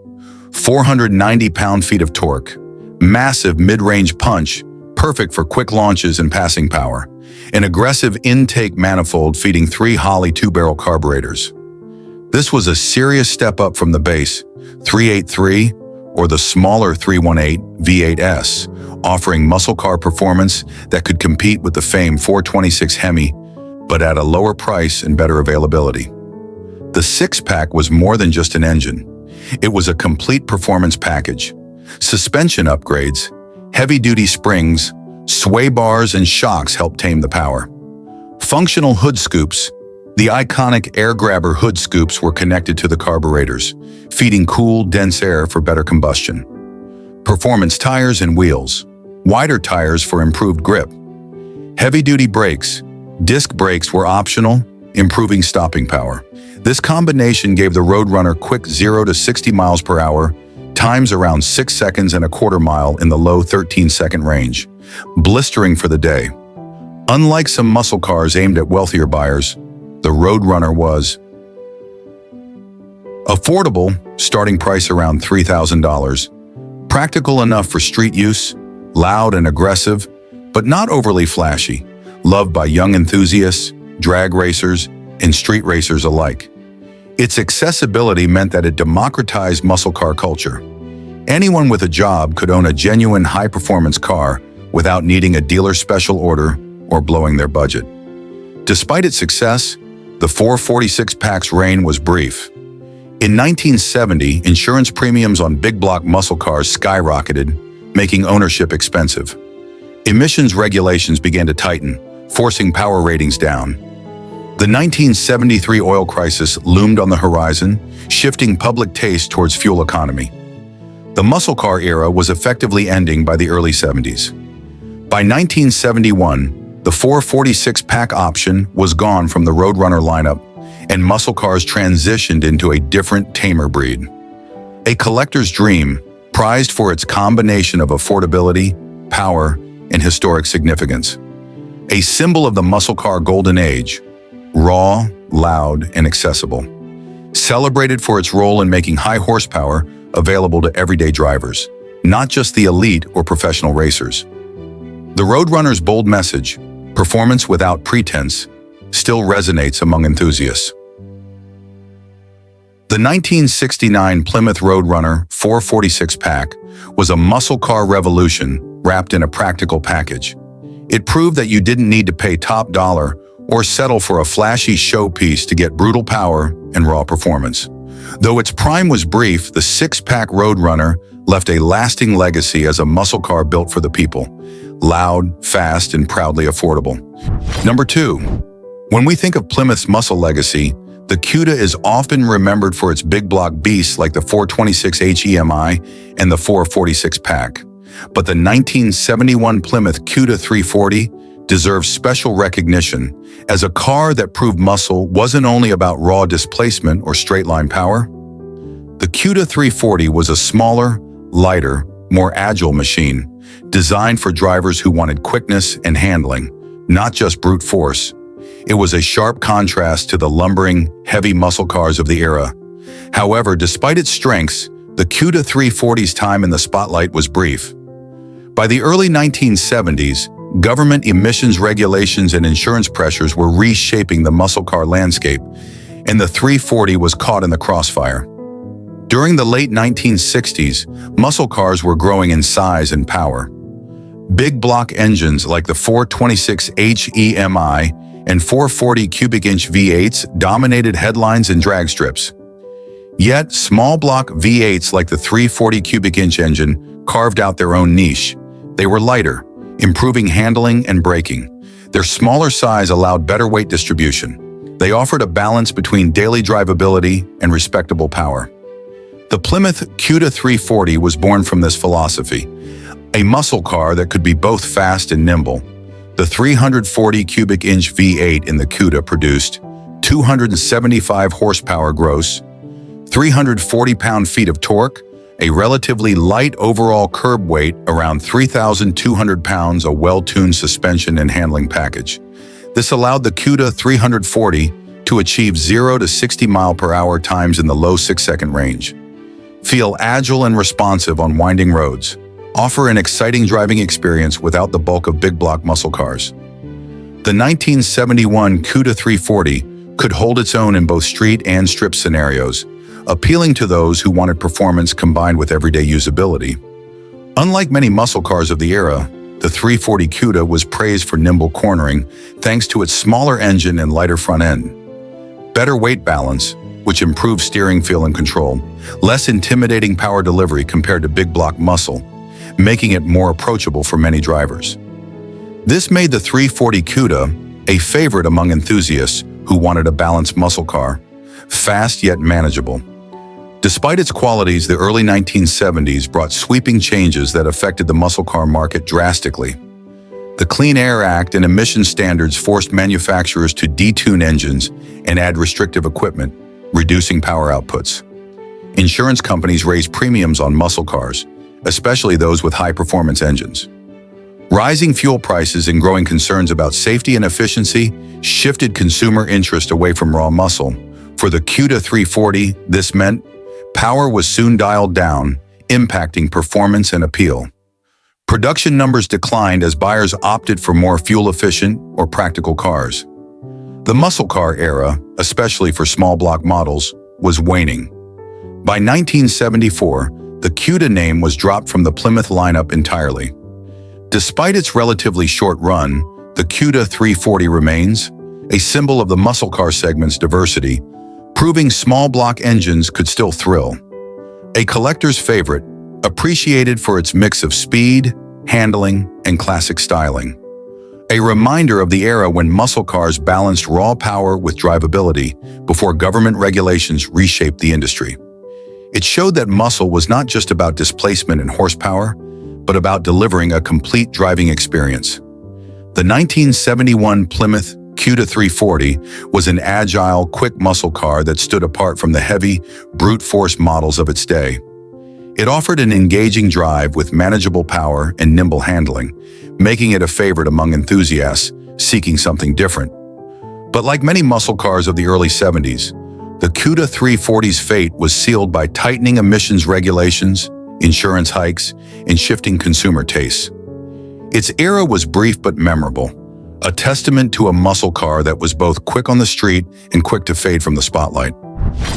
490 pound-feet of torque, massive mid-range punch, perfect for quick launches and passing power, an aggressive intake manifold feeding 3 Holley 2-barrel carburetors. This was a serious step up from the base 383 or the smaller 318 V8S, offering muscle car performance that could compete with the famed 426 Hemi, but at a lower price and better availability. The 6-pack was more than just an engine. It was a complete performance package. Suspension upgrades, heavy-duty springs, sway bars, and shocks helped tame the power. Functional hood scoops. The iconic air grabber hood scoops were connected to the carburetors, feeding cool, dense air for better combustion. Performance tires and wheels. Wider tires for improved grip. Heavy-duty brakes. Disc brakes were optional, improving stopping power. This combination gave the Roadrunner quick 0 to 60 miles per hour, times around 6 seconds and a quarter mile in the low 13-second range, blistering for the day. Unlike some muscle cars aimed at wealthier buyers, the Roadrunner was affordable, starting price around $3,000, practical enough for street use, loud and aggressive, but not overly flashy, loved by young enthusiasts, drag racers, and street racers alike. Its accessibility meant that it democratized muscle car culture. Anyone with a job could own a genuine high-performance car without needing a dealer special order or blowing their budget. Despite its success, the 446 pack's reign was brief. In 1970, insurance premiums on big block muscle cars skyrocketed, making ownership expensive. Emissions regulations began to tighten, forcing power ratings down. The 1973 oil crisis loomed on the horizon, shifting public taste towards fuel economy. The muscle car era was effectively ending by the early 70s. By 1971, the 446 pack option was gone from the Roadrunner lineup, and muscle cars transitioned into a different, tamer breed. A collector's dream, prized for its combination of affordability, power, and historic significance. A symbol of the muscle car golden age, raw, loud, and accessible. Celebrated for its role in making high horsepower available to everyday drivers, not just the elite or professional racers. The Roadrunner's bold message, performance without pretense, still resonates among enthusiasts. The 1969 Plymouth Roadrunner 446 pack was a muscle car revolution wrapped in a practical package. It proved that you didn't need to pay top dollar or settle for a flashy showpiece to get brutal power and raw performance. Though its prime was brief, the six-pack Roadrunner left a lasting legacy as a muscle car built for the people. Loud, fast, and proudly affordable. Number 2. When we think of Plymouth's muscle legacy, the Cuda is often remembered for its big block beasts like the 426 HEMI and the 446 pack. But the 1971 Plymouth Cuda 340 deserves special recognition as a car that proved muscle wasn't only about raw displacement or straight-line power. The Cuda 340 was a smaller, lighter, more agile machine, designed for drivers who wanted quickness and handling, not just brute force. It was a sharp contrast to the lumbering, heavy muscle cars of the era. However, despite its strengths, the Cuda 340's time in the spotlight was brief. By the early 1970s, government emissions regulations and insurance pressures were reshaping the muscle car landscape, and the 340 was caught in the crossfire. During the late 1960s, muscle cars were growing in size and power. Big block engines like the 426 HEMI and 440 cubic inch V8s dominated headlines and drag strips. Yet, small block V8s like the 340 cubic inch engine carved out their own niche. They were lighter, improving handling and braking. Their smaller size allowed better weight distribution. They offered a balance between daily drivability and respectable power. The Plymouth Cuda 340 was born from this philosophy, a muscle car that could be both fast and nimble. The 340 cubic inch V8 in the Cuda produced 275 horsepower gross, 340 pound-feet of torque, a relatively light overall curb weight around 3,200 pounds, a well-tuned suspension and handling package. This allowed the Cuda 340 to achieve 0 to 60 mph times in the low 6-second range. Feel agile and responsive on winding roads. Offer an exciting driving experience without the bulk of big block muscle cars. The 1971 Cuda 340 could hold its own in both street and strip scenarios, appealing to those who wanted performance combined with everyday usability. Unlike many muscle cars of the era, the 340 Cuda was praised for nimble cornering thanks to its smaller engine and lighter front end. Better weight balance, which improved steering feel and control, less intimidating power delivery compared to big block muscle, making it more approachable for many drivers. This made the 340 Cuda a favorite among enthusiasts who wanted a balanced muscle car, fast yet manageable. Despite its qualities, the early 1970s brought sweeping changes that affected the muscle car market drastically. The Clean Air Act and emission standards forced manufacturers to detune engines and add restrictive equipment, reducing power outputs. Insurance companies raised premiums on muscle cars, especially those with high-performance engines. Rising fuel prices and growing concerns about safety and efficiency shifted consumer interest away from raw muscle. For the Cuda 340, this meant power was soon dialed down, impacting performance and appeal. Production numbers declined as buyers opted for more fuel-efficient or practical cars. The muscle car era, especially for small block models, was waning. By 1974, the Cuda name was dropped from the Plymouth lineup entirely. Despite its relatively short run, the Cuda 340 remains a symbol of the muscle car segment's diversity, proving small block engines could still thrill. A collector's favorite, appreciated for its mix of speed, handling, and classic styling. A reminder of the era when muscle cars balanced raw power with drivability before government regulations reshaped the industry. It showed that muscle was not just about displacement and horsepower, but about delivering a complete driving experience. The 1971 Plymouth Cuda 340 was an agile, quick muscle car that stood apart from the heavy, brute force models of its day. It offered an engaging drive with manageable power and nimble handling, making it a favorite among enthusiasts seeking something different. But like many muscle cars of the early 70s, the Cuda 340's fate was sealed by tightening emissions regulations, insurance hikes, and shifting consumer tastes. Its era was brief but memorable, a testament to a muscle car that was both quick on the street and quick to fade from the spotlight.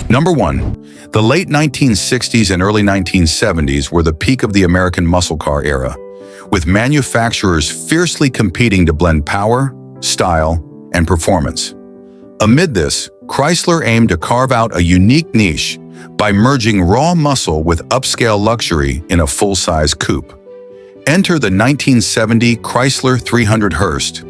Number 1. The late 1960s and early 1970s were the peak of the American muscle car era, with manufacturers fiercely competing to blend power, style, and performance. Amid this, Chrysler aimed to carve out a unique niche by merging raw muscle with upscale luxury in a full-size coupe. Enter the 1970 Chrysler 300 Hurst,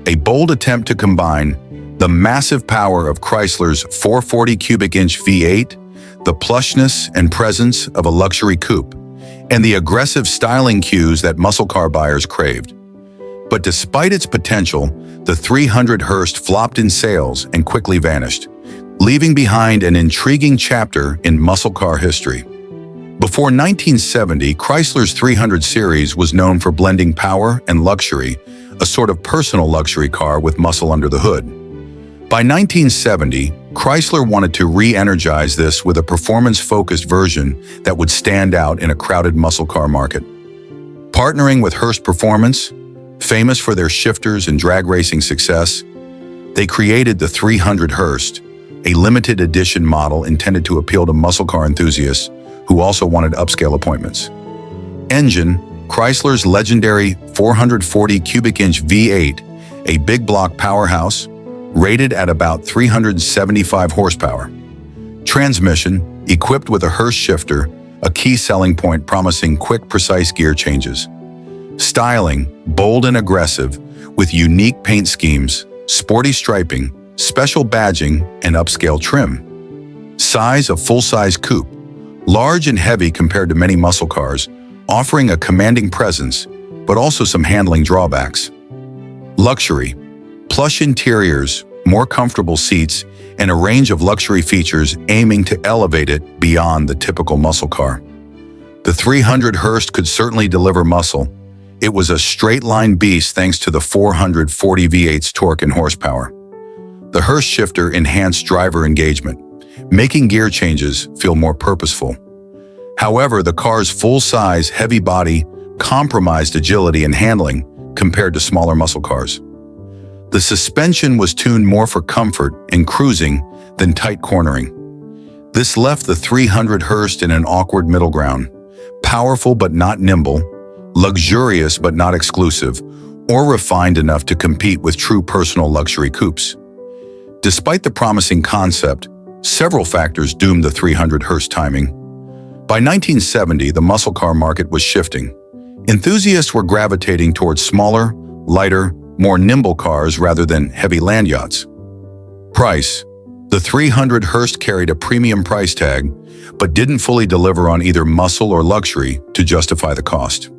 a bold attempt to combine the massive power of Chrysler's 440 cubic inch V8, the plushness and presence of a luxury coupe, and the aggressive styling cues that muscle car buyers craved. But despite its potential, the 300 Hurst flopped in sales and quickly vanished, leaving behind an intriguing chapter in muscle car history. Before 1970, Chrysler's 300 series was known for blending power and luxury, a sort of personal luxury car with muscle under the hood. By 1970, Chrysler wanted to re-energize this with a performance-focused version that would stand out in a crowded muscle car market. Partnering with Hurst Performance, famous for their shifters and drag racing success, they created the 300 Hurst, a limited edition model intended to appeal to muscle car enthusiasts who also wanted upscale appointments. Engine, Chrysler's legendary 440 cubic inch V8, a big block powerhouse, rated at about 375 horsepower. Transmission, equipped with a Hurst shifter, a key selling point promising quick, precise gear changes. Styling, bold and aggressive, with unique paint schemes, sporty striping, special badging, and upscale trim. Size, a full-size coupe, large and heavy compared to many muscle cars, offering a commanding presence, but also some handling drawbacks. Luxury, plush interiors, more comfortable seats, and a range of luxury features aiming to elevate it beyond the typical muscle car. The 300 Hurst could certainly deliver muscle. It was a straight-line beast thanks to the 440 V8's torque and horsepower. The Hurst shifter enhanced driver engagement, making gear changes feel more purposeful. However, the car's full-size, heavy body compromised agility and handling compared to smaller muscle cars. The suspension was tuned more for comfort and cruising than tight cornering. This left the 300 Hurst in an awkward middle ground, powerful but not nimble, luxurious but not exclusive, or refined enough to compete with true personal luxury coupes. Despite the promising concept, several factors doomed the 300 Hurst timing. By 1970, the muscle car market was shifting. Enthusiasts were gravitating towards smaller, lighter, more nimble cars rather than heavy land yachts. Price. The 300 Hurst carried a premium price tag, but didn't fully deliver on either muscle or luxury to justify the cost.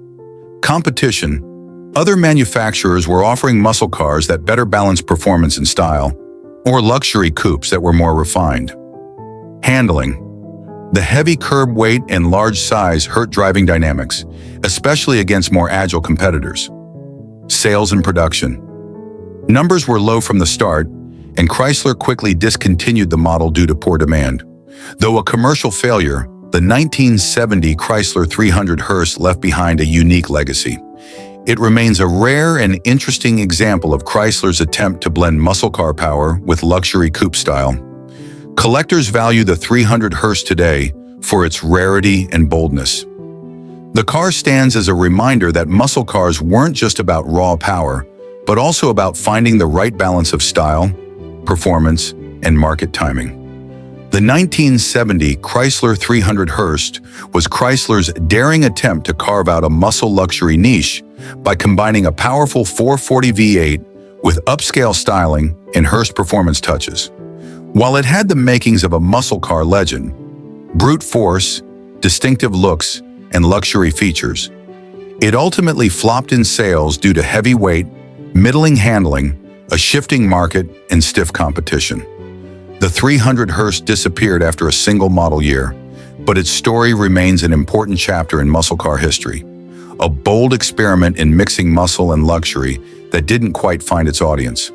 Competition. Other manufacturers were offering muscle cars that better balanced performance and style, or luxury coupes that were more refined. Handling. The heavy curb weight and large size hurt driving dynamics, especially against more agile competitors. Sales and production. Numbers were low from the start, and Chrysler quickly discontinued the model due to poor demand. Though a commercial failure, the 1970 Chrysler 300 Hurst left behind a unique legacy. It remains a rare and interesting example of Chrysler's attempt to blend muscle car power with luxury coupe style. Collectors value the 300 Hurst today for its rarity and boldness. The car stands as a reminder that muscle cars weren't just about raw power, but also about finding the right balance of style, performance, and market timing. The 1970 Chrysler 300 Hurst was Chrysler's daring attempt to carve out a muscle luxury niche by combining a powerful 440 V8 with upscale styling and Hurst performance touches. While it had the makings of a muscle car legend, brute force, distinctive looks, and luxury features, it ultimately flopped in sales due to heavy weight, middling handling, a shifting market, and stiff competition. The 300 Hurst disappeared after a single model year, but its story remains an important chapter in muscle car history, a bold experiment in mixing muscle and luxury that didn't quite find its audience.